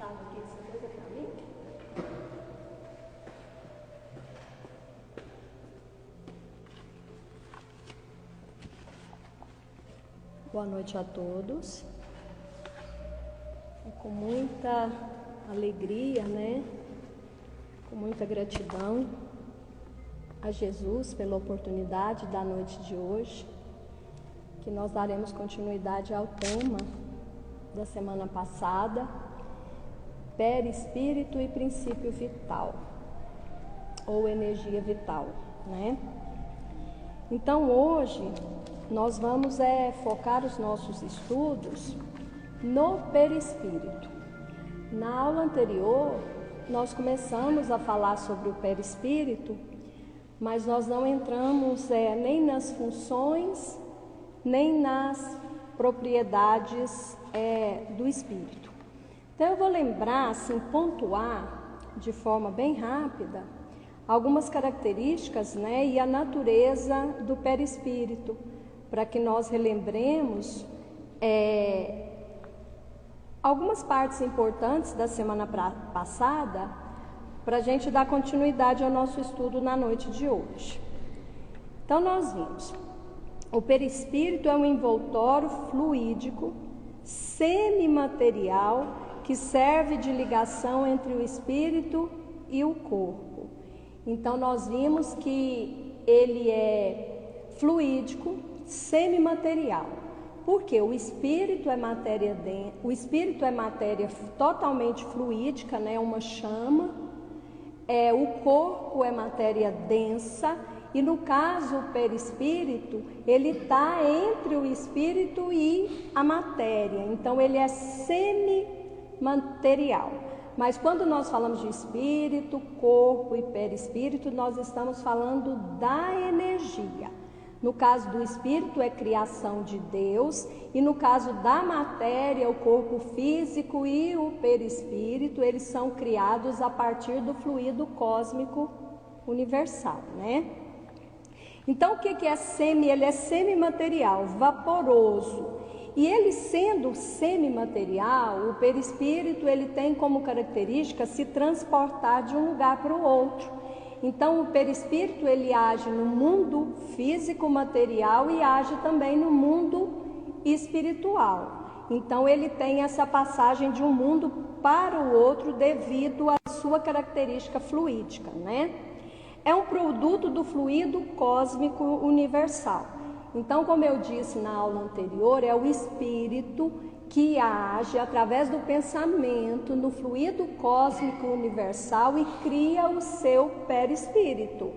passado aqui essa coisa para mim? Boa noite a todos. É com muita alegria, com muita gratidão a Jesus pela oportunidade da noite de hoje, que nós daremos continuidade ao tema da semana passada, perispírito e princípio vital, ou energia vital, Então hoje nós vamos focar os nossos estudos no perispírito. Na aula anterior nós começamos a falar sobre o perispírito, mas nós não entramos nem nas funções, nem nas propriedades do espírito. Então eu vou lembrar, pontuar de forma bem rápida algumas características e a natureza do perispírito, para que nós relembremos algumas partes importantes da semana passada, para a gente dar continuidade ao nosso estudo na noite de hoje. Então nós vimos, o perispírito é um envoltório fluídico, semimaterial, que serve de ligação entre o espírito e o corpo. Então nós vimos que ele é fluídico, semimaterial, porque o espírito é matéria totalmente fluídica, uma chama, o corpo é matéria densa, e no caso o perispírito, ele está entre o espírito e a matéria, então ele é semimaterial. Mas quando nós falamos de espírito, corpo e perispírito, nós estamos falando da energia. No caso do espírito é criação de Deus, e no caso da matéria, o corpo físico e o perispírito, eles são criados a partir do fluido cósmico universal, Então o que é semi? Ele é semimaterial, vaporoso. E ele sendo semimaterial, o perispírito ele tem como característica se transportar de um lugar para o outro. Então o perispírito ele age no mundo físico material e age também no mundo espiritual. Então ele tem essa passagem de um mundo para o outro devido à sua característica fluídica, É um produto do fluido cósmico universal. Então, como eu disse na aula anterior, é o espírito que age através do pensamento no fluido cósmico universal e cria o seu perispírito,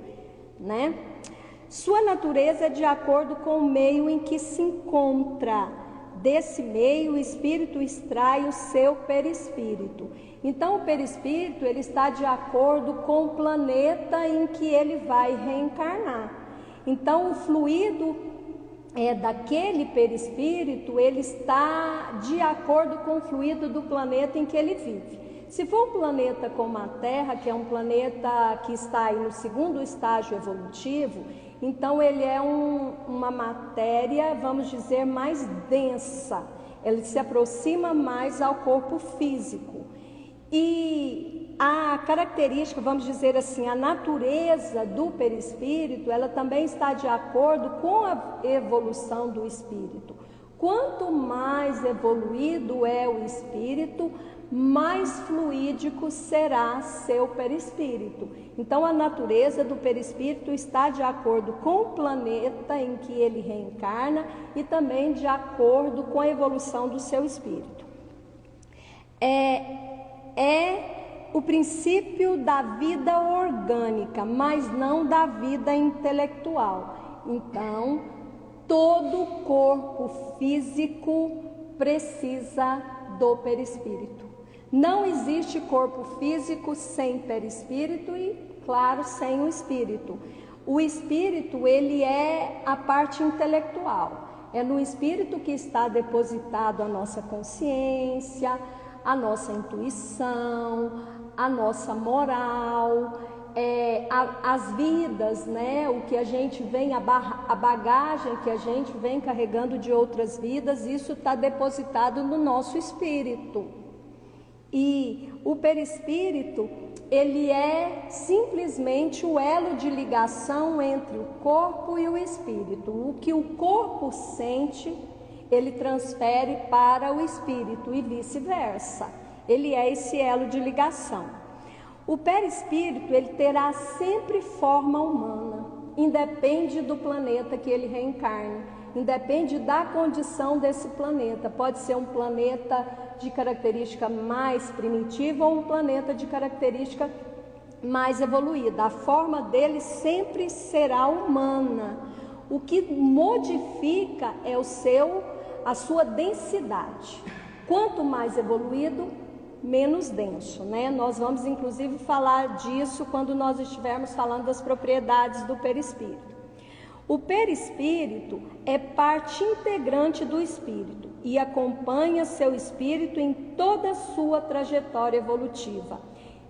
Sua natureza é de acordo com o meio em que se encontra. Desse meio, o espírito extrai o seu perispírito. Então, o perispírito ele está de acordo com o planeta em que ele vai reencarnar. Então, o fluido daquele perispírito, ele está de acordo com o fluido do planeta em que ele vive. Se for um planeta como a Terra, que é um planeta que está aí no segundo estágio evolutivo, então ele é uma matéria, vamos dizer, mais densa. Ele se aproxima mais ao corpo físico. E a característica, vamos dizer assim, a natureza do perispírito, ela também está de acordo com a evolução do espírito. Quanto mais evoluído é o espírito, mais fluídico será seu perispírito. Então a natureza do perispírito está de acordo com o planeta em que ele reencarna e também de acordo com a evolução do seu espírito. É o princípio da vida orgânica, mas não da vida intelectual. Então, todo corpo físico precisa do perispírito. Não existe corpo físico sem perispírito e, claro, sem o espírito. O espírito, ele é a parte intelectual. É no espírito que está depositado a nossa consciência, a nossa intuição, a nossa moral, as vidas, o que a gente vem, a bagagem que a gente vem carregando de outras vidas, isso está depositado no nosso espírito. E o perispírito, ele é simplesmente o elo de ligação entre o corpo e o espírito. O que o corpo sente, ele transfere para o espírito e vice-versa. Ele é esse elo de ligação. O perispírito, ele terá sempre forma humana, independe do planeta que ele reencarne, independe da condição desse planeta. Pode ser um planeta de característica mais primitiva ou um planeta de característica mais evoluída. A forma dele sempre será humana. O que modifica é a sua densidade. Quanto mais evoluído, menos denso, né? Nós vamos inclusive falar disso quando nós estivermos falando das propriedades do perispírito. O perispírito é parte integrante do espírito e acompanha seu espírito em toda a sua trajetória evolutiva.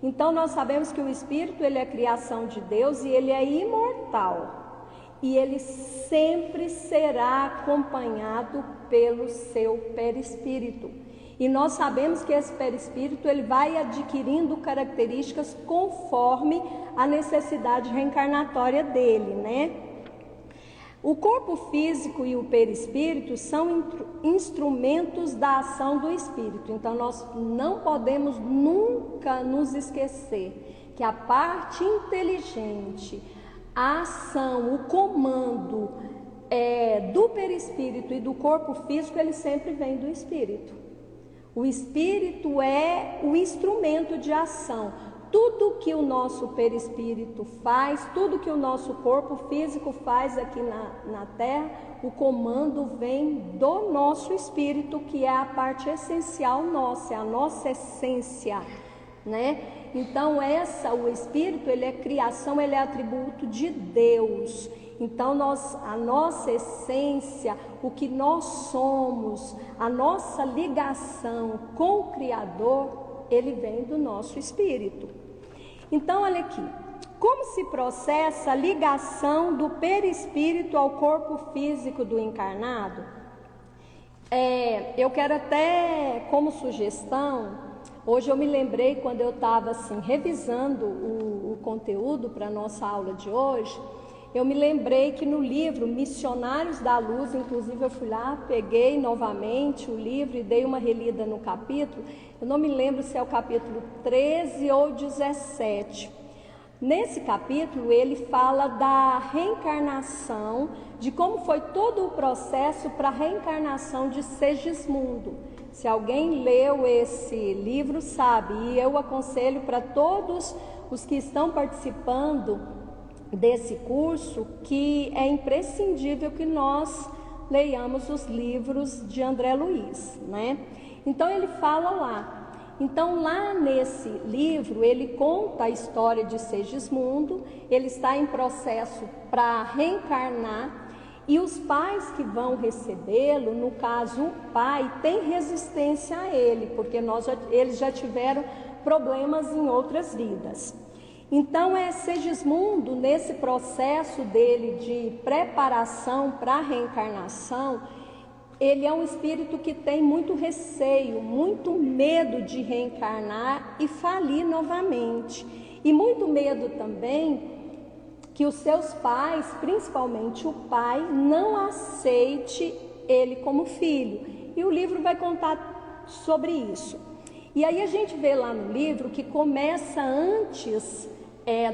Então nós sabemos que o espírito, ele é criação de Deus e ele é imortal. E ele sempre será acompanhado pelo seu perispírito. E nós sabemos que esse perispírito, ele vai adquirindo características conforme a necessidade reencarnatória dele, né? O corpo físico e o perispírito são instrumentos da ação do espírito. Então nós não podemos nunca nos esquecer que a parte inteligente, a ação, o comando do perispírito e do corpo físico, ele sempre vem do espírito. O espírito é o instrumento de ação. Tudo que o nosso perispírito faz, tudo que o nosso corpo físico faz aqui na Terra, o comando vem do nosso espírito, que é a parte essencial nossa, é a nossa essência, né? Então o espírito, ele é criação, ele é atributo de Deus. Então a nossa essência, o que nós somos, a nossa ligação com o Criador, ele vem do nosso espírito. Então olha aqui, como se processa a ligação do perispírito ao corpo físico do encarnado? Eu quero até, como sugestão, hoje eu me lembrei quando eu estava assim, revisando o conteúdo para a nossa aula de hoje, eu me lembrei que no livro Missionários da Luz, inclusive eu fui lá, peguei novamente o livro e dei uma relida no capítulo, eu não me lembro se é o capítulo 13 ou 17. Nesse capítulo ele fala da reencarnação, de como foi todo o processo para a reencarnação de Segismundo. Se alguém leu esse livro sabe, e eu aconselho para todos os que estão participando desse curso, que é imprescindível que nós leiamos os livros de André Luiz, né? Então ele fala lá. Então lá nesse livro ele conta a história de Segismundo, ele está em processo para reencarnar e os pais que vão recebê-lo, no caso o pai, tem resistência a ele, porque eles já tiveram problemas em outras vidas. Então Segismundo, nesse processo dele de preparação para a reencarnação, ele é um espírito que tem muito receio, muito medo de reencarnar e falir novamente. E muito medo também que os seus pais, principalmente o pai, não aceite ele como filho. E o livro vai contar sobre isso. E aí a gente vê lá no livro que começa antes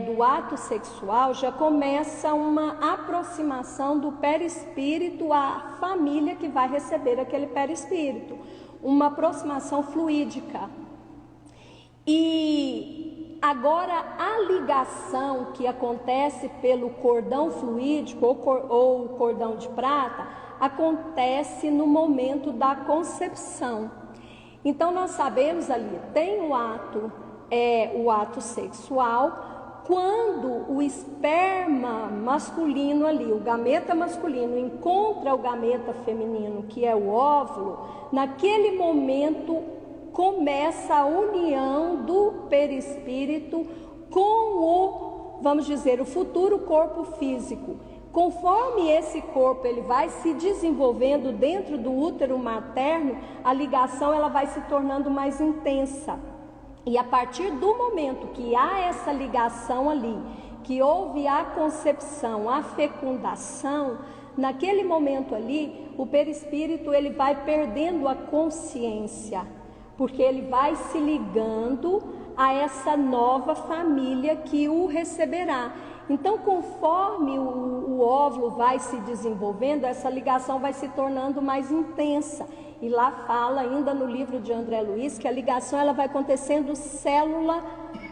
do ato sexual, já começa uma aproximação do perispírito à família que vai receber aquele perispírito, uma aproximação fluídica. E agora a ligação que acontece pelo cordão fluídico ou cordão de prata acontece no momento da concepção. Então nós sabemos ali, tem o ato sexual, quando o esperma masculino ali, o gameta masculino encontra o gameta feminino, que é o óvulo, naquele momento começa a união do perispírito com vamos dizer, o futuro corpo físico. Conforme esse corpo ele vai se desenvolvendo dentro do útero materno, a ligação ela vai se tornando mais intensa. E a partir do momento que há essa ligação ali, que houve a concepção, a fecundação, naquele momento ali, o perispírito ele vai perdendo a consciência, porque ele vai se ligando a essa nova família que o receberá. Então, conforme o óvulo vai se desenvolvendo, essa ligação vai se tornando mais intensa. E lá fala, ainda no livro de André Luiz, que a ligação ela vai acontecendo célula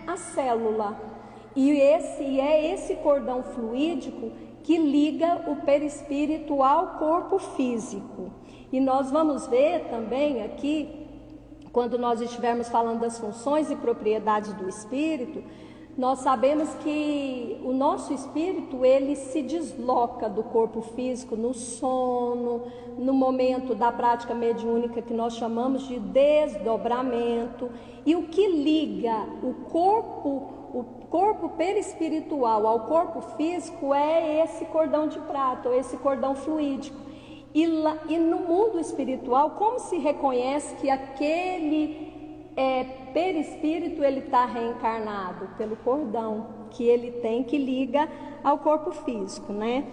a célula. E é esse cordão fluídico que liga o perispírito ao corpo físico. E nós vamos ver também aqui, quando nós estivermos falando das funções e propriedades do espírito, nós sabemos que o nosso espírito, ele se desloca do corpo físico no sono, no momento da prática mediúnica que nós chamamos de desdobramento. E o que liga o corpo perispiritual ao corpo físico é esse cordão de prata, ou esse cordão fluídico. E no mundo espiritual, como se reconhece que aquele perispírito ele está reencarnado? Pelo cordão que ele tem, que liga ao corpo físico, né?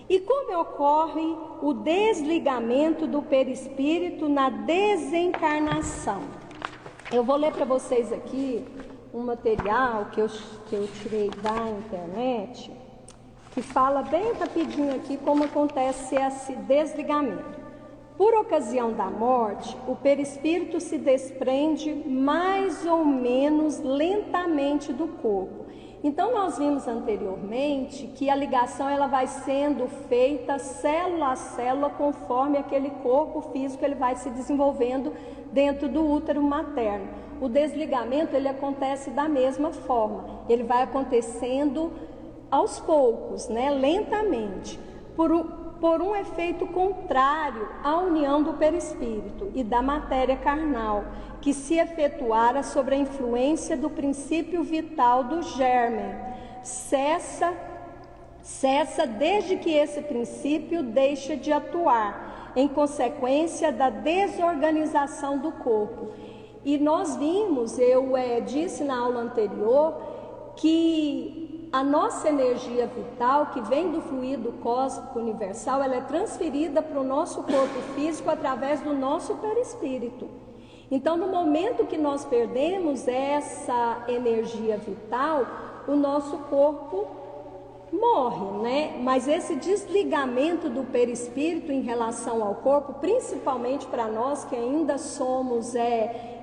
E como ocorre o desligamento do perispírito na desencarnação? Eu vou ler para vocês aqui um material que eu tirei da internet, que fala bem rapidinho aqui como acontece esse desligamento. Por ocasião da morte, o perispírito se desprende mais ou menos lentamente do corpo. Então, nós vimos anteriormente que a ligação ela vai sendo feita célula a célula, conforme aquele corpo físico ele vai se desenvolvendo dentro do útero materno. O desligamento ele acontece da mesma forma, ele vai acontecendo aos poucos, né, lentamente, por um efeito contrário à união do perispírito e da matéria carnal, que se efetuara sobre a influência do princípio vital do germe. Cessa desde que esse princípio deixa de atuar, em consequência da desorganização do corpo. E nós vimos, eu disse na aula anterior, que a nossa energia vital, que vem do fluido cósmico universal, ela é transferida para o nosso corpo físico através do nosso perispírito. Então, no momento que nós perdemos essa energia vital, o nosso corpo morre, né? Mas esse desligamento do perispírito em relação ao corpo, principalmente para nós que ainda somos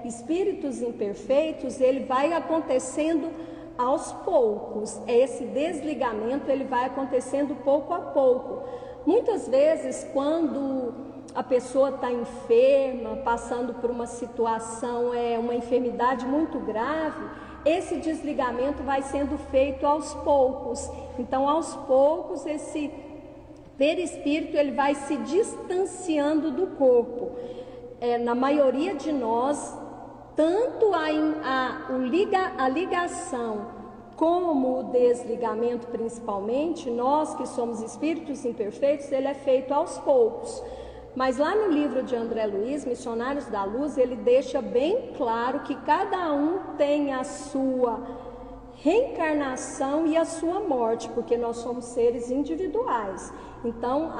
espíritos imperfeitos, ele vai acontecendo aos poucos. Esse desligamento ele vai acontecendo pouco a pouco. Muitas vezes, quando a pessoa está enferma, passando por uma situação, uma enfermidade muito grave, esse desligamento vai sendo feito aos poucos. Então, aos poucos, esse perispírito ele vai se distanciando do corpo. Na maioria de nós, tanto a ligação como o desligamento, principalmente, nós que somos espíritos imperfeitos, ele é feito aos poucos. Mas lá no livro de André Luiz, Missionários da Luz, ele deixa bem claro que cada um tem a sua reencarnação e a sua morte, porque nós somos seres individuais. Então,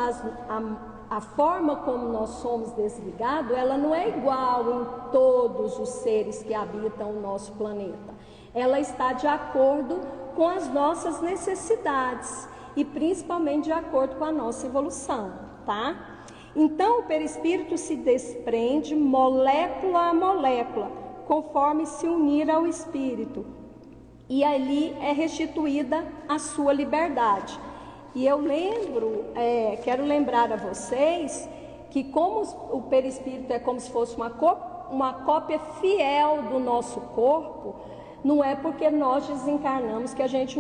a forma como nós somos desligados, ela não é igual em todos os seres que habitam o nosso planeta. Ela está de acordo com as nossas necessidades e principalmente de acordo com a nossa evolução, tá? Então, o perispírito se desprende molécula a molécula, conforme se unir ao espírito, e ali é restituída a sua liberdade. E eu quero lembrar a vocês que como o perispírito é como se fosse uma cópia fiel do nosso corpo, não é porque nós desencarnamos que a gente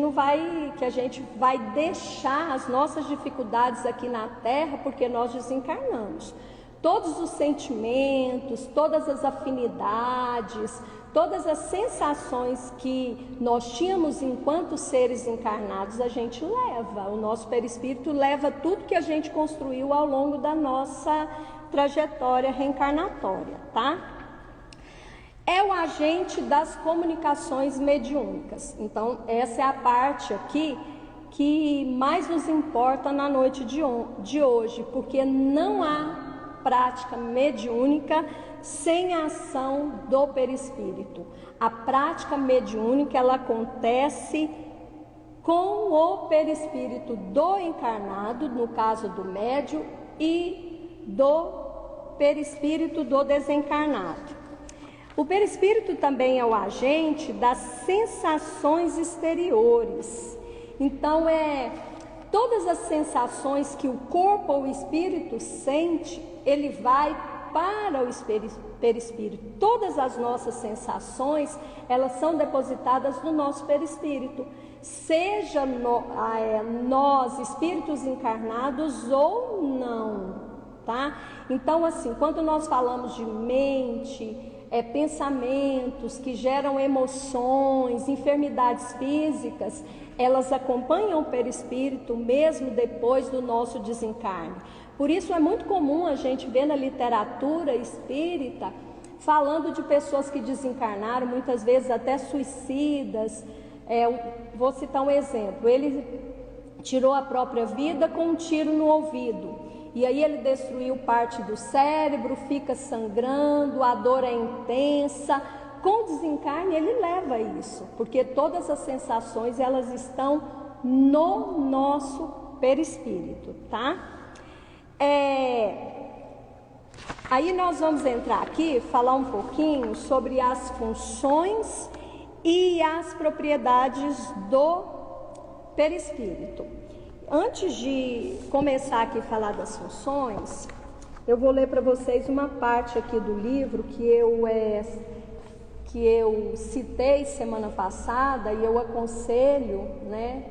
vai deixar as nossas dificuldades aqui na Terra porque nós desencarnamos. Todos os sentimentos, todas as afinidades, todas as sensações que nós tínhamos enquanto seres encarnados, a gente leva. O nosso perispírito leva tudo que a gente construiu ao longo da nossa trajetória reencarnatória, tá? é o agente das comunicações mediúnicas. Então, essa é a parte aqui que mais nos importa na noite de hoje, porque não há prática mediúnica sem a ação do perispírito. A prática mediúnica, ela acontece com o perispírito do encarnado, no caso do médium, e do perispírito do desencarnado. O perispírito também é o agente das sensações exteriores. Então, todas as sensações que o corpo ou o espírito sente, ele vai para o perispírito. Todas as nossas sensações, elas são depositadas no nosso perispírito, seja nós, espíritos encarnados ou não, tá? Então, assim, quando nós falamos de mente, pensamentos que geram emoções, enfermidades físicas, elas acompanham o perispírito mesmo depois do nosso desencarne. Por isso é muito comum a gente ver na literatura espírita falando de pessoas que desencarnaram, muitas vezes até suicidas. Vou citar um exemplo: ele tirou a própria vida com um tiro no ouvido. E aí ele destruiu parte do cérebro, fica sangrando, a dor é intensa. Com o desencarne ele leva isso, porque todas as sensações, elas estão no nosso perispírito, tá? Aí nós vamos entrar aqui, falar um pouquinho sobre as funções e as propriedades do perispírito. Antes de começar aqui a falar das funções, eu vou ler para vocês uma parte aqui do livro que eu citei semana passada, e eu aconselho, né,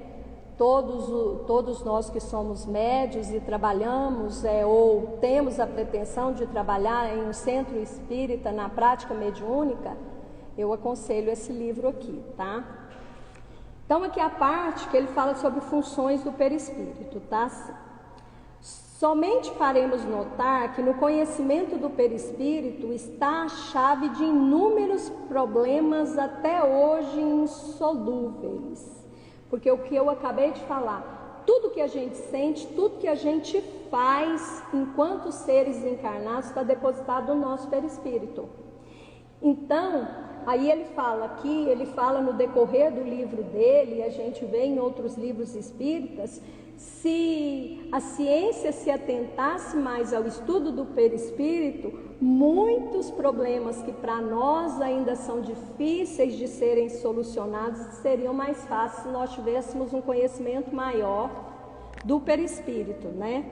todos nós que somos médios e trabalhamos ou temos a pretensão de trabalhar em um centro espírita na prática mediúnica, eu aconselho esse livro aqui, tá? Então, aqui a parte que ele fala sobre funções do perispírito, tá? Somente faremos notar que no conhecimento do perispírito está a chave de inúmeros problemas até hoje insolúveis. Porque o que eu acabei de falar, tudo que a gente sente, tudo que a gente faz enquanto seres encarnados está depositado no nosso perispírito. Então, aí ele fala aqui, ele fala no decorrer do livro dele, a gente vê em outros livros espíritas, se a ciência se atentasse mais ao estudo do perispírito, muitos problemas que para nós ainda são difíceis de serem solucionados seriam mais fáceis se nós tivéssemos um conhecimento maior do perispírito, né?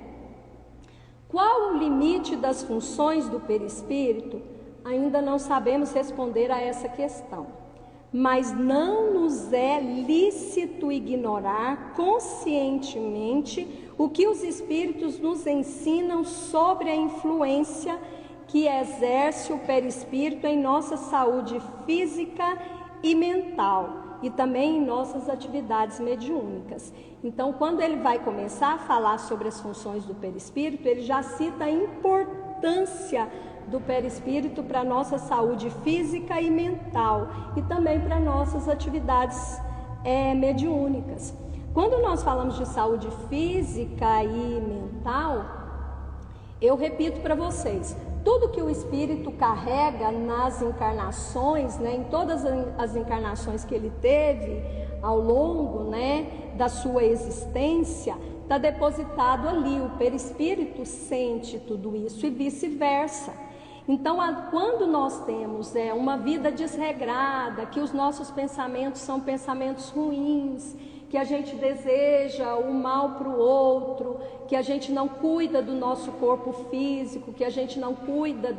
Qual o limite das funções do perispírito? Ainda não sabemos responder a essa questão, mas não nos é lícito ignorar conscientemente o que os espíritos nos ensinam sobre a influência que exerce o perispírito em nossa saúde física e mental e também em nossas atividades mediúnicas. Então, quando ele vai começar a falar sobre as funções do perispírito, ele já cita a importância do perispírito para a nossa saúde física e mental e também para nossas atividades mediúnicas. Quando nós falamos de saúde física e mental, eu repito para vocês, tudo que o espírito carrega nas encarnações, né, em todas as encarnações que ele teve ao longo, né, da sua existência, está depositado ali. O perispírito sente tudo isso e vice-versa. Então, quando nós temos uma vida desregrada, que os nossos pensamentos são pensamentos ruins, que a gente deseja o mal para o outro, que a gente não cuida do nosso corpo físico, que a gente não cuida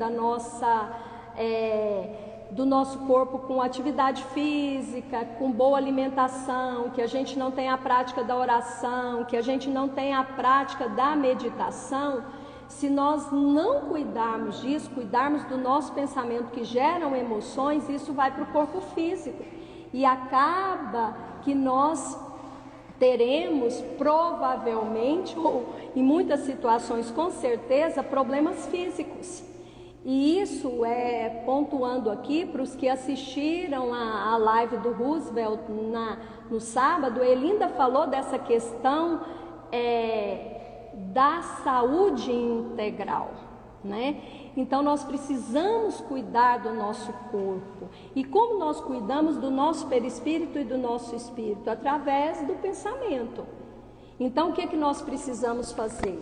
do nosso corpo com atividade física, com boa alimentação, que a gente não tem a prática da oração, que a gente não tem a prática da meditação, se nós não cuidarmos disso, cuidarmos do nosso pensamento que geram emoções, isso vai para o corpo físico e acaba que nós teremos provavelmente, ou em muitas situações com certeza, problemas físicos. E isso é pontuando aqui para os que assistiram a live do Roosevelt no sábado, ele ainda falou dessa questão da saúde integral, né? Então nós precisamos cuidar do nosso corpo. E como nós cuidamos do nosso perispírito e do nosso espírito? Através do pensamento. Então o que nós precisamos fazer?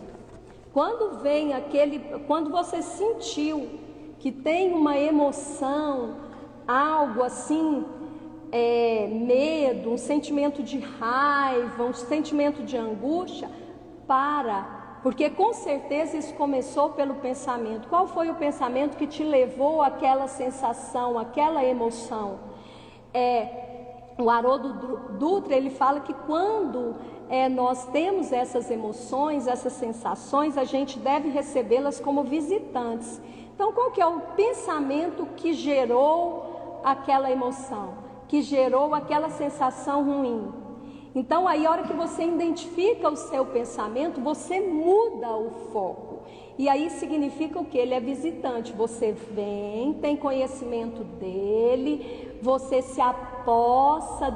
Quando você sentiu que tem uma emoção, algo assim, medo, um sentimento de raiva, um sentimento de angústia, porque com certeza isso começou pelo pensamento. Qual foi o pensamento que te levou àquela sensação, àquela emoção? O Haroldo Dutra, ele fala que quando nós temos essas emoções, essas sensações, a gente deve recebê-las como visitantes. Então, qual que é o pensamento que gerou aquela emoção, que gerou aquela sensação ruim? Então, aí, a hora que você identifica o seu pensamento, você muda o foco. E aí significa o que? Ele é visitante. Você vem, tem conhecimento dele, você se apossa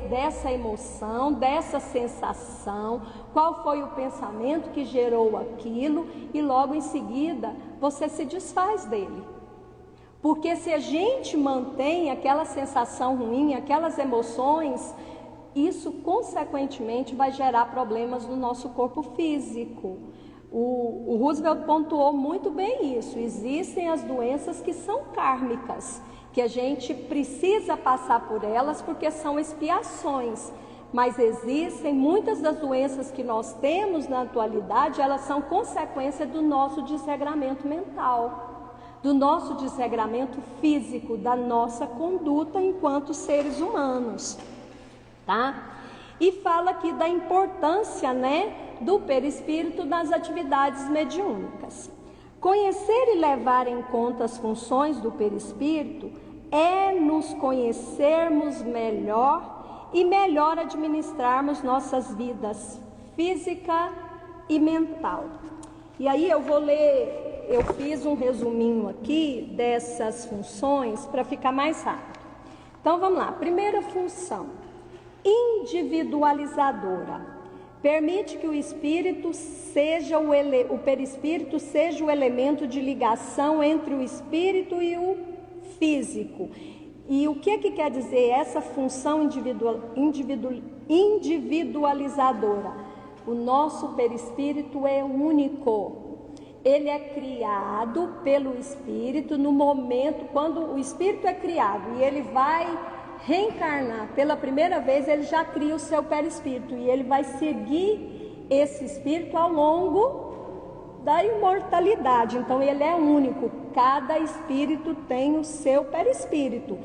dessa emoção, dessa sensação, qual foi o pensamento que gerou aquilo, e logo em seguida você se desfaz dele. Porque se a gente mantém aquela sensação ruim, aquelas emoções, isso consequentemente vai gerar problemas no nosso corpo físico. O Roosevelt pontuou muito bem isso. Existem as doenças que são kármicas, que a gente precisa passar por elas porque são expiações. Mas existem muitas das doenças que nós temos na atualidade, elas são consequência do nosso desregramento mental, do nosso desregramento físico, da nossa conduta enquanto seres humanos, tá? E fala aqui da importância, do perispírito nas atividades mediúnicas. Conhecer e levar em conta as funções do perispírito é nos conhecermos melhor e melhor administrarmos nossas vidas física e mental. E aí eu vou ler, eu fiz um resuminho aqui dessas funções para ficar mais rápido. Então vamos lá, primeira função, individualizadora. Permite que o espírito seja o perispírito seja o elemento de ligação entre o espírito e o físico. E o que quer dizer essa função individualizadora? O nosso perispírito é único. Ele é criado pelo espírito no momento, quando o espírito é criado e ele vai reencarnar pela primeira vez, ele já cria o seu perispírito e ele vai seguir esse espírito ao longo da imortalidade. Então ele é único, cada espírito tem o seu perispírito.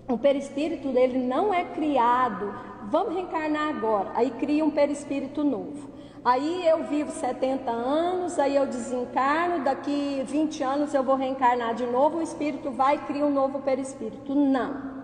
O perispírito dele não é criado, vamos reencarnar agora, aí cria um perispírito novo. Aí eu vivo 70 anos, aí eu desencarno, daqui 20 anos eu vou reencarnar de novo, o espírito vai e cria um novo perispírito. Não.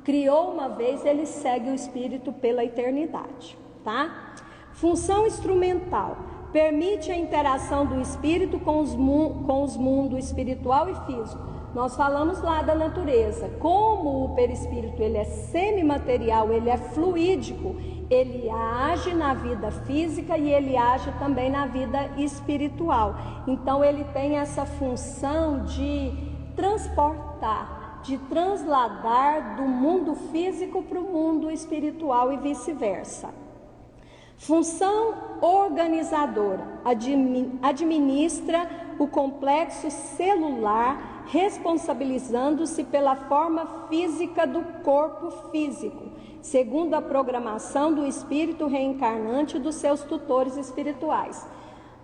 Criou uma vez, ele segue o espírito pela eternidade, tá? Função instrumental. Permite a interação do espírito com os mundos espiritual e físico. Nós falamos lá da natureza. Como o perispírito ele é semimaterial, ele é fluídico, ele age na vida física e ele age também na vida espiritual. Então ele tem essa função de transportar, de transladar do mundo físico para o mundo espiritual e vice-versa. Função organizadora. Administra o complexo celular, responsabilizando-se pela forma física do corpo físico, segundo a programação do espírito reencarnante e dos seus tutores espirituais.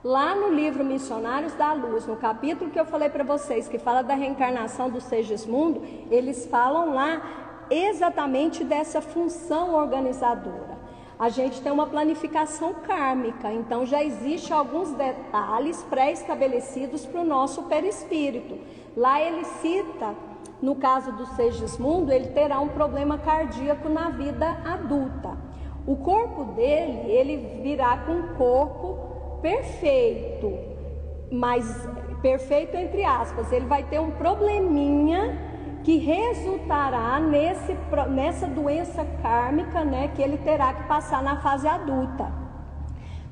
Lá no livro Missionários da Luz, no capítulo que eu falei para vocês, que fala da reencarnação do Segismundo, eles falam lá exatamente dessa função organizadora. A gente tem uma planificação kármica, então já existem alguns detalhes pré-estabelecidos para o nosso perispírito. Lá ele cita, no caso do Segismundo, ele terá um problema cardíaco na vida adulta. O corpo dele, ele virá com um corpo perfeito, mais perfeito entre aspas, ele vai ter um probleminha que resultará nessa doença kármica, né, que ele terá que passar na fase adulta.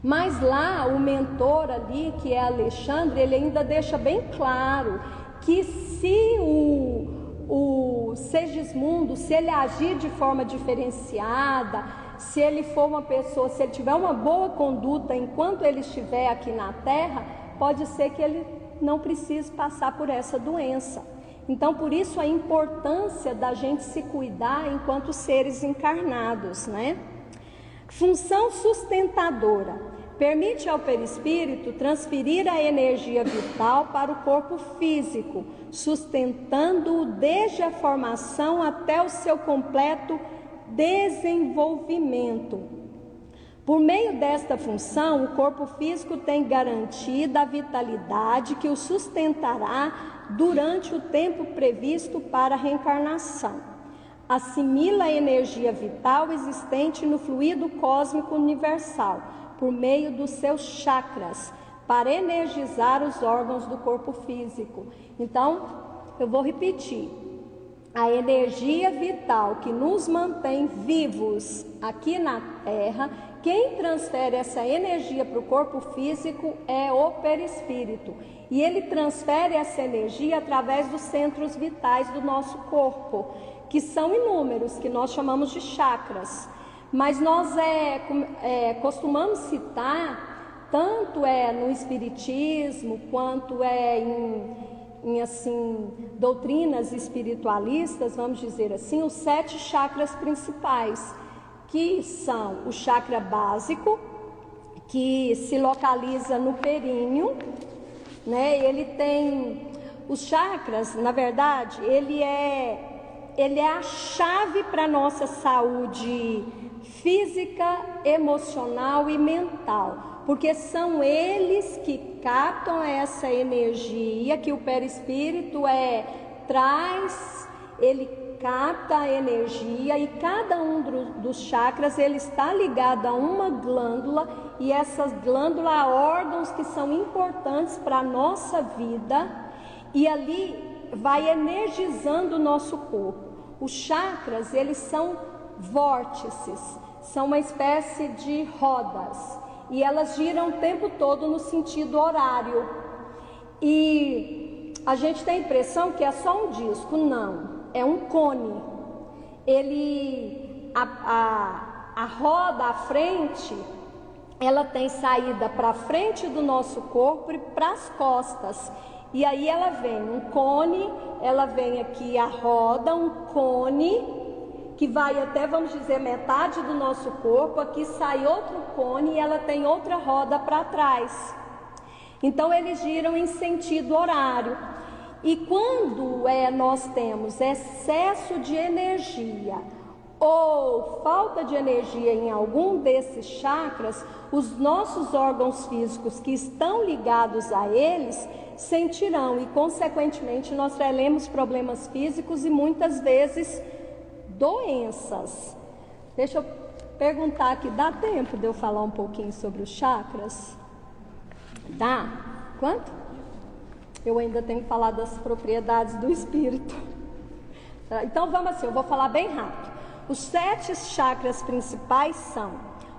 Mas lá o mentor ali, que é Alexandre, ele ainda deixa bem claro que se o Segismundo, se ele agir de forma diferenciada, se ele for uma pessoa, se ele tiver uma boa conduta enquanto ele estiver aqui na Terra, pode ser que ele não precise passar por essa doença. Então, por isso a importância da gente se cuidar enquanto seres encarnados, né? Função sustentadora. Permite ao perispírito transferir a energia vital para o corpo físico, sustentando-o desde a formação até o seu completo desenvolvimento. Por meio desta função, o corpo físico tem garantida a vitalidade que o sustentará durante o tempo previsto para a reencarnação. Assimila a energia vital existente no fluido cósmico universal, por meio dos seus chakras, para energizar os órgãos do corpo físico. Então, eu vou repetir. A energia vital que nos mantém vivos aqui na Terra, quem transfere essa energia para o corpo físico é o perispírito. E ele transfere essa energia através dos centros vitais do nosso corpo, que são inúmeros, que nós chamamos de chakras. Mas nós costumamos citar, tanto no espiritismo, quanto em assim, doutrinas espiritualistas, vamos dizer assim, os 7 chakras principais, que são o chakra básico, que se localiza no períneo, né? Ele tem os chakras, na verdade, ele é a chave para a nossa saúde física, emocional e mental, porque são eles que captam essa energia que o perispírito traz, ele capta a energia, e cada um dos chakras ele está ligado a uma glândula, e essas glândulas há órgãos que são importantes para a nossa vida, e ali vai energizando o nosso corpo. Os chakras, eles são vórtices, são uma espécie de rodas, e elas giram o tempo todo no sentido horário. E a gente tem a impressão que é só um disco. Não, é um cone. A roda à frente, ela tem saída para frente do nosso corpo e para as costas. E aí ela vem um cone, ela vem aqui a roda, um cone, que vai até, vamos dizer, metade do nosso corpo. Aqui sai outro cone e ela tem outra roda para trás. Então eles giram em sentido horário. E quando nós temos excesso de energia ou falta de energia em algum desses chakras, os nossos órgãos físicos que estão ligados a eles sentirão, e consequentemente nós teremos problemas físicos e muitas vezes doenças. Deixa eu perguntar aqui, dá tempo de eu falar um pouquinho sobre os chakras? Dá? Quanto? Eu ainda tenho que falar das propriedades do espírito. Então vamos assim, eu vou falar bem rápido. Os 7 chakras principais são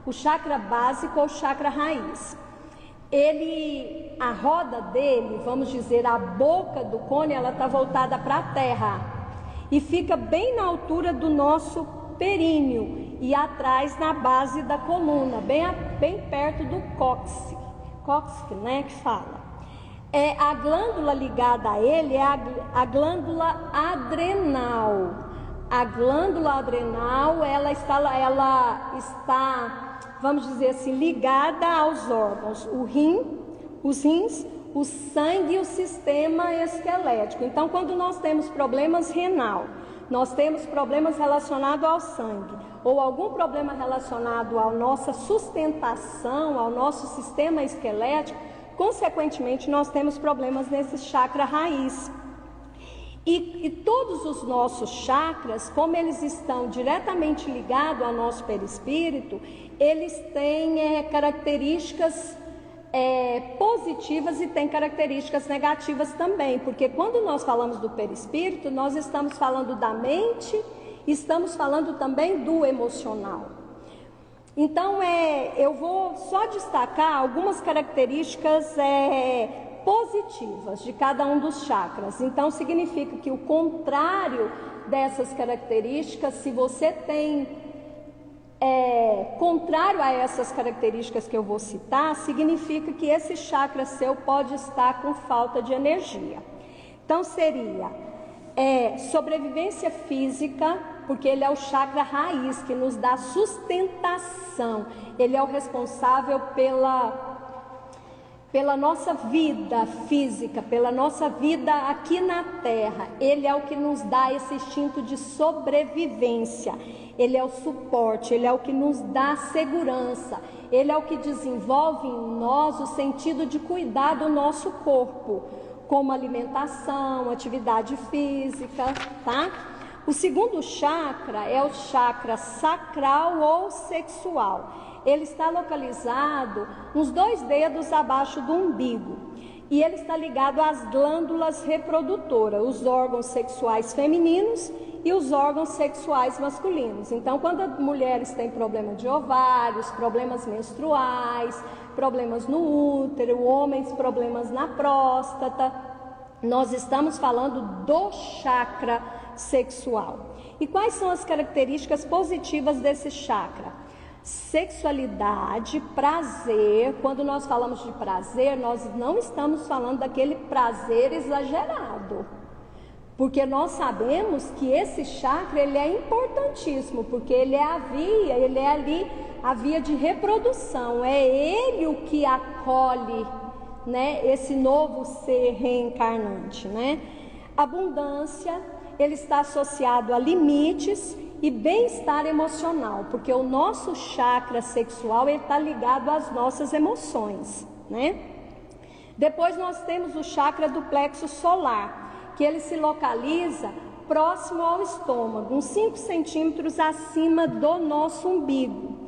o chakra básico ou chakra raiz. A roda dele, vamos dizer, a boca do cone, ela está voltada para a terra e fica bem na altura do nosso períneo e atrás na base da coluna, bem perto do cóccix, né, que fala. A glândula ligada a ele é a glândula adrenal. A glândula adrenal, ela está, vamos dizer assim, ligada aos órgãos, os rins, o sangue e o sistema esquelético. Então, quando nós temos problemas renal, nós temos problemas relacionados ao sangue, ou algum problema relacionado à nossa sustentação, ao nosso sistema esquelético, consequentemente, nós temos problemas nesse chakra raiz. E todos os nossos chakras, como eles estão diretamente ligados ao nosso perispírito, eles têm características positivas e tem características negativas também, porque quando nós falamos do perispírito, nós estamos falando da mente, estamos falando também do emocional. Então, eu vou só destacar algumas características positivas de cada um dos chakras. Então, significa que o contrário dessas características, se você tem contrário a essas características que eu vou citar, significa que esse chakra seu pode estar com falta de energia. Então, seria sobrevivência física, porque ele é o chakra raiz que nos dá sustentação. Ele é o responsável pela nossa vida física, pela nossa vida aqui na Terra. Ele é o que nos dá esse instinto de sobrevivência. Ele é o suporte, ele é o que nos dá segurança. Ele é o que desenvolve em nós o sentido de cuidar do nosso corpo, como alimentação, atividade física, tá? O segundo chakra é o chakra sacral ou sexual. Ele está localizado uns 2 dedos abaixo do umbigo e ele está ligado às glândulas reprodutoras, os órgãos sexuais femininos e os órgãos sexuais masculinos. Então, quando as mulheres têm problema de ovários, problemas menstruais, problemas no útero, homens problemas na próstata, nós estamos falando do chakra sexual. E quais são as características positivas desse chakra? Sexualidade, prazer. Quando nós falamos de prazer, nós não estamos falando daquele prazer exagerado, porque nós sabemos que esse chakra ele é importantíssimo, porque ele é ali a via de reprodução, é ele o que acolhe, né, esse novo ser reencarnante, né? Abundância, ele está associado a limites e bem-estar emocional, porque o nosso chakra sexual está ligado às nossas emoções, né? Depois nós temos o chakra do plexo solar, que ele se localiza próximo ao estômago, uns 5 centímetros acima do nosso umbigo.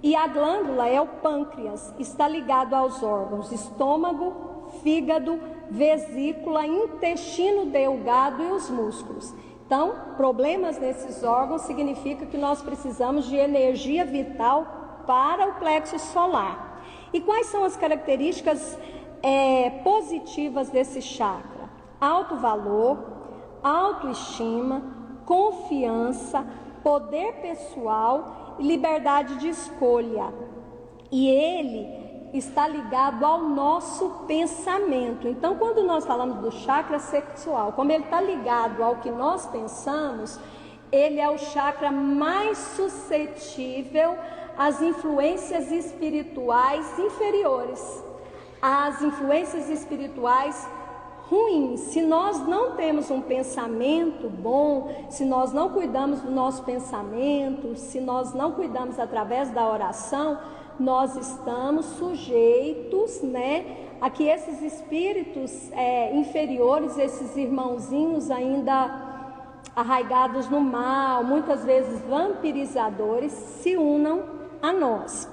E a glândula é o pâncreas, está ligado aos órgãos estômago, fígado, vesícula, intestino delgado e os músculos. Então, problemas nesses órgãos significa que nós precisamos de energia vital para o plexo solar. E quais são as características positivas desse chakra? Alto valor, autoestima, confiança, poder pessoal e liberdade de escolha. E ele está ligado ao nosso pensamento. Então, quando nós falamos do chakra sexual, como ele está ligado ao que nós pensamos, ele é o chakra mais suscetível às influências espirituais inferiores, às influências espirituais ruins. Se nós não temos um pensamento bom, se nós não cuidamos do nosso pensamento, se nós não cuidamos através da oração, nós estamos sujeitos, né, a que esses espíritos inferiores, esses irmãozinhos ainda arraigados no mal, muitas vezes vampirizadores, se unam a nós.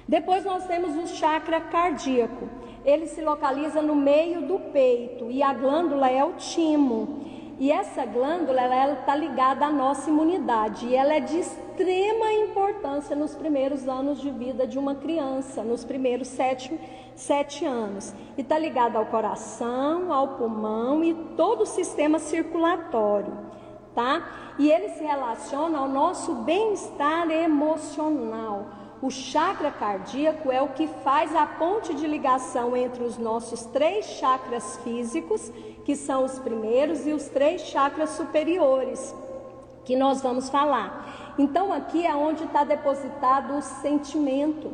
Depois nós temos o chakra cardíaco. Ele se localiza no meio do peito e a glândula é o timo. E essa glândula, ela está ligada à nossa imunidade e ela é de extrema importância nos primeiros anos de vida de uma criança, nos primeiros 7 anos. E está ligada ao coração, ao pulmão e todo o sistema circulatório, tá? E ele se relaciona ao nosso bem-estar emocional. O chakra cardíaco é o que faz a ponte de ligação entre os nossos 3 chakras físicos, que são os primeiros, e os 3 chakras superiores, que nós vamos falar. Então aqui é onde está depositado o sentimento.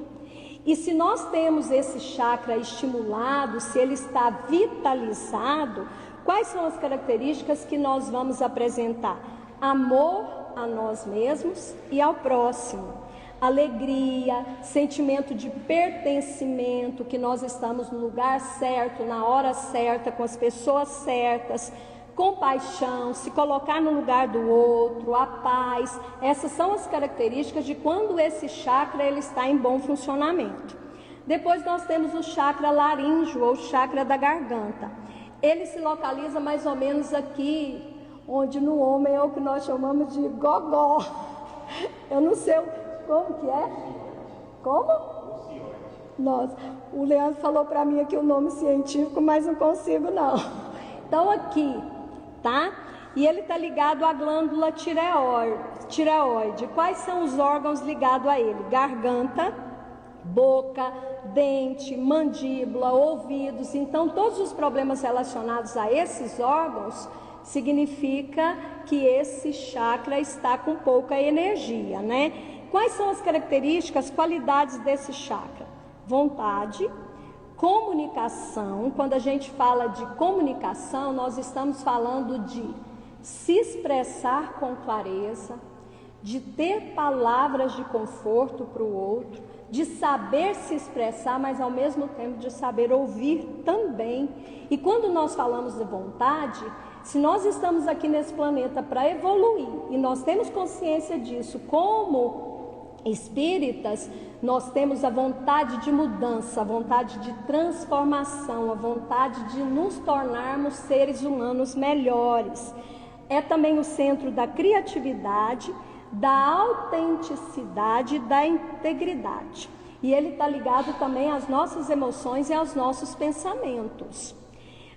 E se nós temos esse chakra estimulado, se ele está vitalizado, quais são as características que nós vamos apresentar? Amor a nós mesmos e ao próximo. Alegria, sentimento de pertencimento, que nós estamos no lugar certo, na hora certa, com as pessoas certas, compaixão, se colocar no lugar do outro, a paz. Essas são as características de quando esse chakra ele está em bom funcionamento. Depois nós temos o chakra laríngeo, ou chakra da garganta. Ele se localiza mais ou menos aqui, onde no homem é o que nós chamamos de gogó. Eu não sei como que é. Como? Nossa, o Leandro falou para mim aqui o nome científico, mas não consigo não. Então aqui, tá? E ele está ligado à glândula tireoide. Quais são os órgãos ligados a ele? Garganta, boca, dente, mandíbula, ouvidos. Então todos os problemas relacionados a esses órgãos significa que esse chakra está com pouca energia, né? Quais são as características, qualidades desse chakra? Vontade, comunicação. Quando a gente fala de comunicação, nós estamos falando de se expressar com clareza, de ter palavras de conforto para o outro, de saber se expressar, mas ao mesmo tempo de saber ouvir também. E quando nós falamos de vontade, se nós estamos aqui nesse planeta para evoluir, e nós temos consciência disso, como espíritas, nós temos a vontade de mudança, a vontade de transformação, a vontade de nos tornarmos seres humanos melhores. É também o centro da criatividade, da autenticidade e da integridade. E ele está ligado também às nossas emoções e aos nossos pensamentos.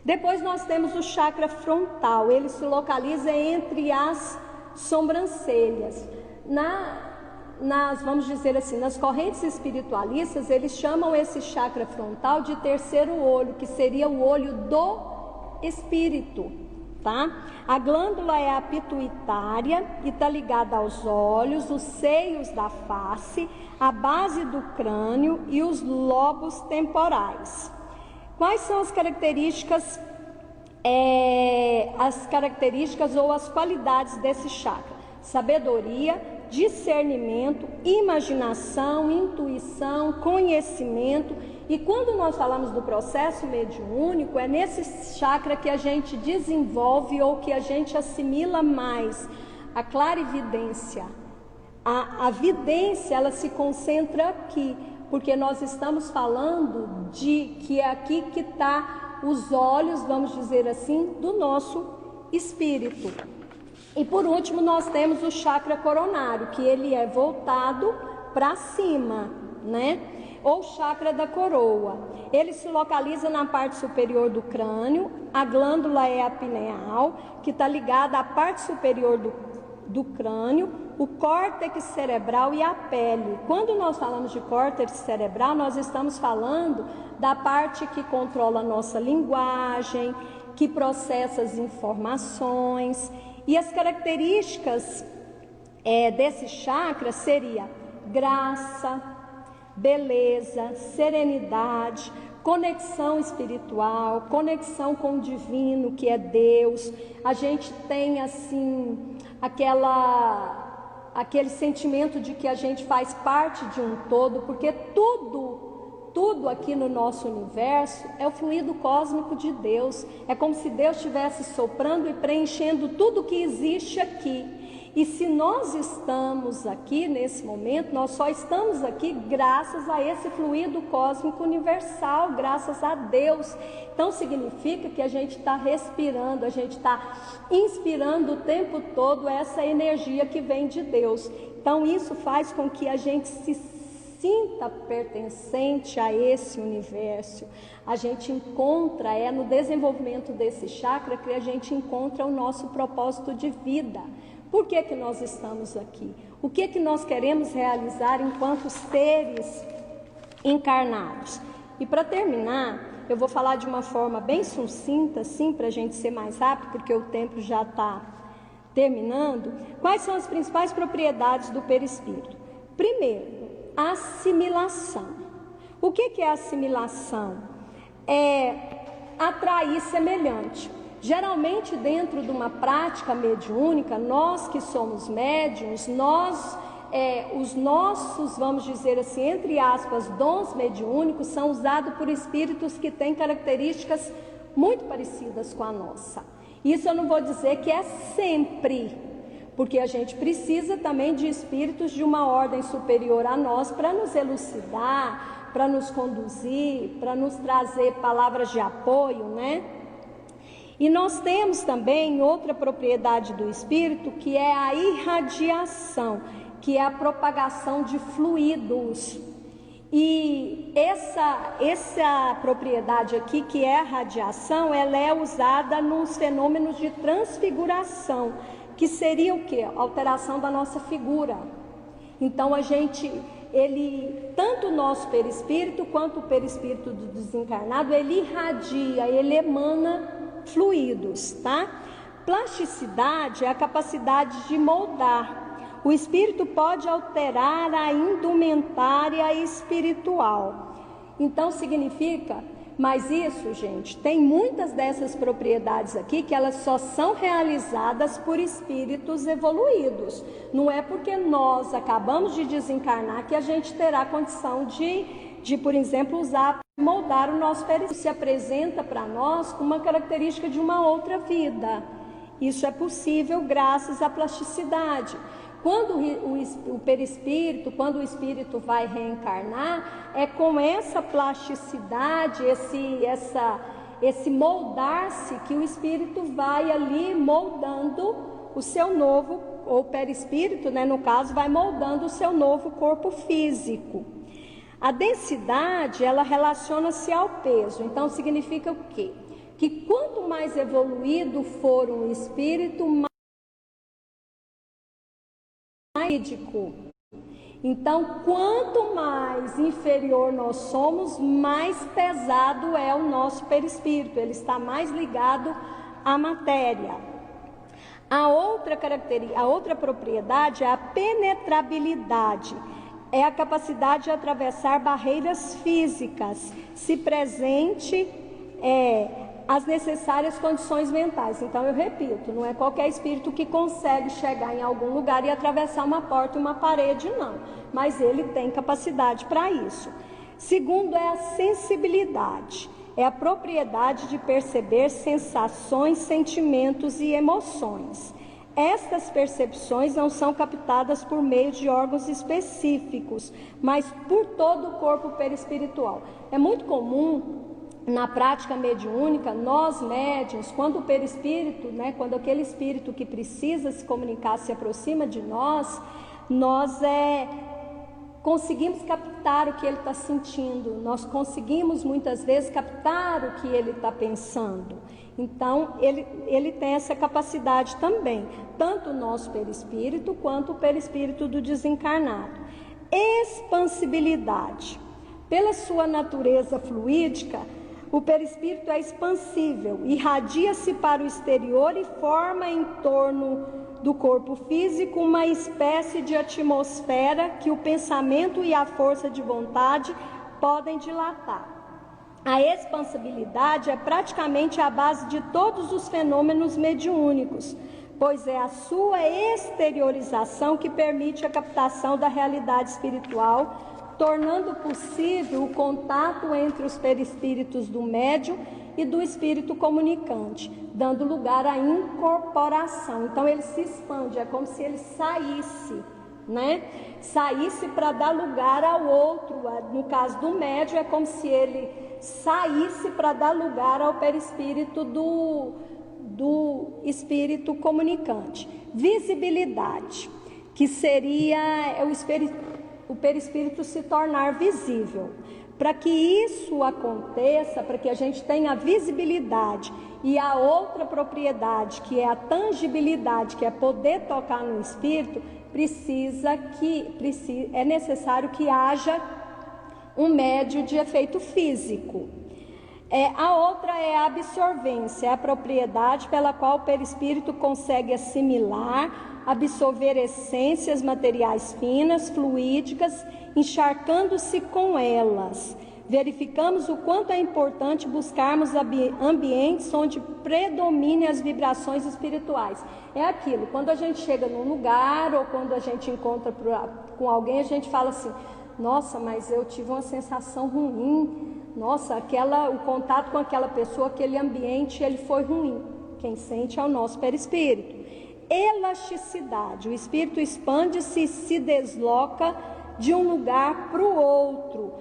Depois nós temos o chakra frontal. Ele se localiza entre as sobrancelhas. Vamos dizer assim, nas correntes espiritualistas, eles chamam esse chakra frontal de terceiro olho, que seria o olho do espírito. Tá? A glândula é a pituitária e está ligada aos olhos, os seios da face, a base do crânio e os lobos temporais. Quais são as características ou as qualidades desse chakra? Sabedoria, discernimento, imaginação, intuição, conhecimento. E quando nós falamos do processo mediúnico, é nesse chakra que a gente desenvolve ou que a gente assimila mais a clarividência. A vidência, ela se concentra aqui, porque nós estamos falando de que é aqui que está os olhos, vamos dizer assim, do nosso espírito. E por último nós temos o chakra coronário, que ele é voltado para cima, né? Ou chakra da coroa. Ele se localiza na parte superior do crânio. A glândula é a pineal, que está ligada à parte superior do crânio, o córtex cerebral e a pele. Quando nós falamos de córtex cerebral, nós estamos falando da parte que controla a nossa linguagem, que processa as informações. E as características desse chakra seria graça, beleza, serenidade, conexão espiritual, conexão com o divino, que é Deus. A gente tem assim aquele sentimento de que a gente faz parte de um todo, porque tudo aqui no nosso universo é o fluido cósmico de Deus. É como se Deus estivesse soprando e preenchendo tudo que existe aqui. E se nós estamos aqui nesse momento, nós só estamos aqui graças a esse fluido cósmico universal, graças a Deus. Então significa que a gente está respirando, a gente está inspirando o tempo todo essa energia que vem de Deus. Então isso faz com que a gente se sinta pertencente a esse universo. A gente encontra, no desenvolvimento desse chakra que a gente encontra o nosso propósito de vida. Por que que nós estamos aqui? O que que nós queremos realizar enquanto seres encarnados? E para terminar, eu vou falar de uma forma bem sucinta, assim, para a gente ser mais rápido, porque o tempo já está terminando. Quais são as principais propriedades do perispírito? Primeiro, assimilação. O que que é assimilação? É atrair semelhante. Geralmente dentro de uma prática mediúnica, nós que somos médiuns, os nossos, vamos dizer assim, entre aspas, dons mediúnicos são usados por espíritos que têm características muito parecidas com a nossa. Isso eu não vou dizer que é sempre, porque a gente precisa também de espíritos de uma ordem superior a nós para nos elucidar, para nos conduzir, para nos trazer palavras de apoio, né? E nós temos também outra propriedade do Espírito, que é a irradiação, que é a propagação de fluidos. E essa propriedade aqui, que é a radiação, ela é usada nos fenômenos de transfiguração, que seria o quê? Alteração da nossa figura. Então tanto o nosso perispírito quanto o perispírito do desencarnado, ele irradia, ele emana fluidos, tá? Plasticidade é a capacidade de moldar. O espírito pode alterar a indumentária espiritual. Então significa, mas isso, gente, tem muitas dessas propriedades aqui que elas só são realizadas por espíritos evoluídos. Não é porque nós acabamos de desencarnar que a gente terá condição de, por exemplo, moldar o nosso perispírito. Se apresenta para nós com uma característica de uma outra vida. Isso é possível graças à plasticidade. Quando o perispírito, quando o espírito vai reencarnar, é com essa plasticidade, esse moldar-se, que o espírito vai ali moldando o seu novo, ou perispírito, né, no caso, vai moldando o seu novo corpo físico. A densidade, ela relaciona-se ao peso. Então significa o quê? Que quanto mais evoluído for um espírito, mais fluídico. Então, quanto mais inferior nós somos, mais pesado é o nosso perispírito. Ele está mais ligado à matéria. A outra propriedade é a penetrabilidade. É a capacidade de atravessar barreiras físicas, se presente as necessárias condições mentais. Então eu repito, não é qualquer espírito que consegue chegar em algum lugar e atravessar uma porta e uma parede, não. Mas ele tem capacidade para isso. Segundo é a sensibilidade. É a propriedade de perceber sensações, sentimentos e emoções. Estas percepções não são captadas por meio de órgãos específicos, mas por todo o corpo perispiritual. É muito comum, na prática mediúnica, nós médiuns, quando o perispírito, né, quando aquele espírito que precisa se comunicar se aproxima de nós conseguimos captar o que ele está sentindo, nós conseguimos muitas vezes captar o que ele está pensando. Então, ele tem essa capacidade também, tanto o nosso perispírito quanto o perispírito do desencarnado. Expansibilidade. Pela sua natureza fluídica, o perispírito é expansível, irradia-se para o exterior e forma em torno do corpo físico uma espécie de atmosfera que o pensamento e a força de vontade podem dilatar. A expansibilidade é praticamente a base de todos os fenômenos mediúnicos, pois é a sua exteriorização que permite a captação da realidade espiritual, tornando possível o contato entre os perispíritos do médium e do espírito comunicante, dando lugar à incorporação. Então ele se expande, é como se ele saísse, né? Saísse para dar lugar ao outro. No caso do médium, é como se ele saísse para dar lugar ao perispírito do espírito comunicante. Visibilidade, que seria o perispírito se tornar visível. Para que isso aconteça, para que a gente tenha visibilidade e a outra propriedade, que é a tangibilidade, que é poder tocar no espírito, é necessário que haja um médio de efeito físico. A outra é a absorvência, é a propriedade pela qual o perispírito consegue assimilar, absorver essências materiais finas, fluídicas, encharcando-se com elas. Verificamos o quanto é importante buscarmos ambientes onde predominem as vibrações espirituais. É aquilo, quando a gente chega num lugar ou quando a gente encontra com alguém, a gente fala assim: nossa, mas eu tive uma sensação ruim. Nossa, o contato com aquela pessoa, aquele ambiente, ele foi ruim. Quem sente é o nosso perispírito. Elasticidade. O espírito expande-se e se desloca de um lugar para o outro.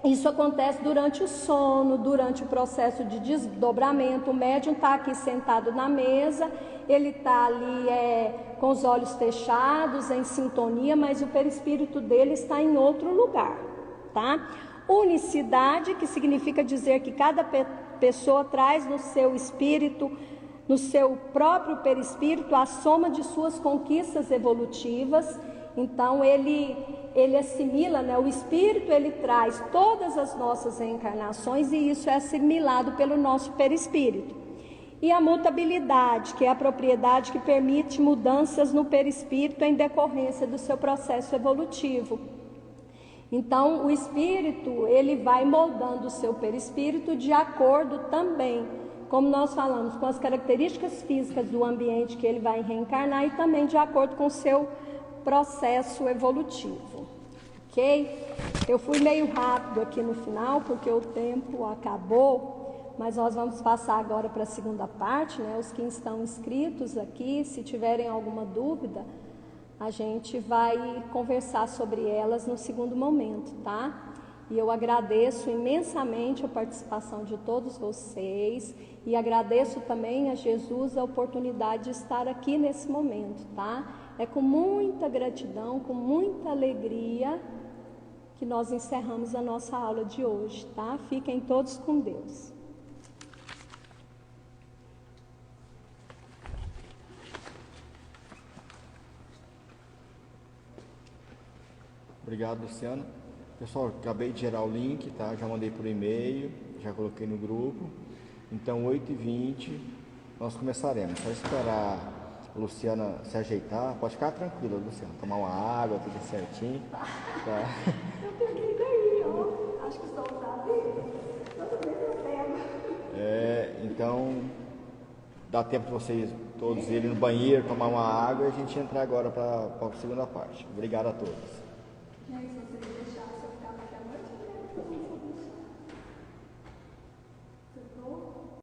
Isso acontece durante o sono, durante o processo de desdobramento. O médium está aqui sentado na mesa, ele está ali com os olhos fechados, em sintonia, mas o perispírito dele está em outro lugar, tá? Unicidade, que significa dizer que cada pessoa traz no seu espírito, no seu próprio perispírito, a soma de suas conquistas evolutivas. Então ele assimila, né? O espírito ele traz todas as nossas reencarnações e isso é assimilado pelo nosso perispírito. E a mutabilidade, que é a propriedade que permite mudanças no perispírito em decorrência do seu processo evolutivo. Então o espírito ele vai moldando o seu perispírito de acordo também, como nós falamos, com as características físicas do ambiente que ele vai reencarnar e também de acordo com o seu processo evolutivo, ok? Eu fui meio rápido aqui no final porque o tempo acabou, mas nós vamos passar agora para a segunda parte, né? Os que estão inscritos aqui, se tiverem alguma dúvida, a gente vai conversar sobre elas no segundo momento, tá? E eu agradeço imensamente a participação de todos vocês e agradeço também a Jesus a oportunidade de estar aqui nesse momento, tá? É com muita gratidão, com muita alegria que nós encerramos a nossa aula de hoje, tá? Fiquem todos com Deus. Obrigado, Luciana. Pessoal, acabei de gerar o link, tá? Já mandei por e-mail, já coloquei no grupo. Então, 8h20, nós começaremos. Só esperar a Luciana se ajeitar. Pode ficar tranquila, Luciana. Tomar uma água, tudo certinho. Tá? Eu peguei daí, ó. Acho que só tá ali. Tudo bem, eu pego. Então, dá tempo de vocês todos irem no banheiro, tomar uma água e a gente entrar agora para a segunda parte. Obrigado a todos. E aí, se você deixar, você ficar até a noite?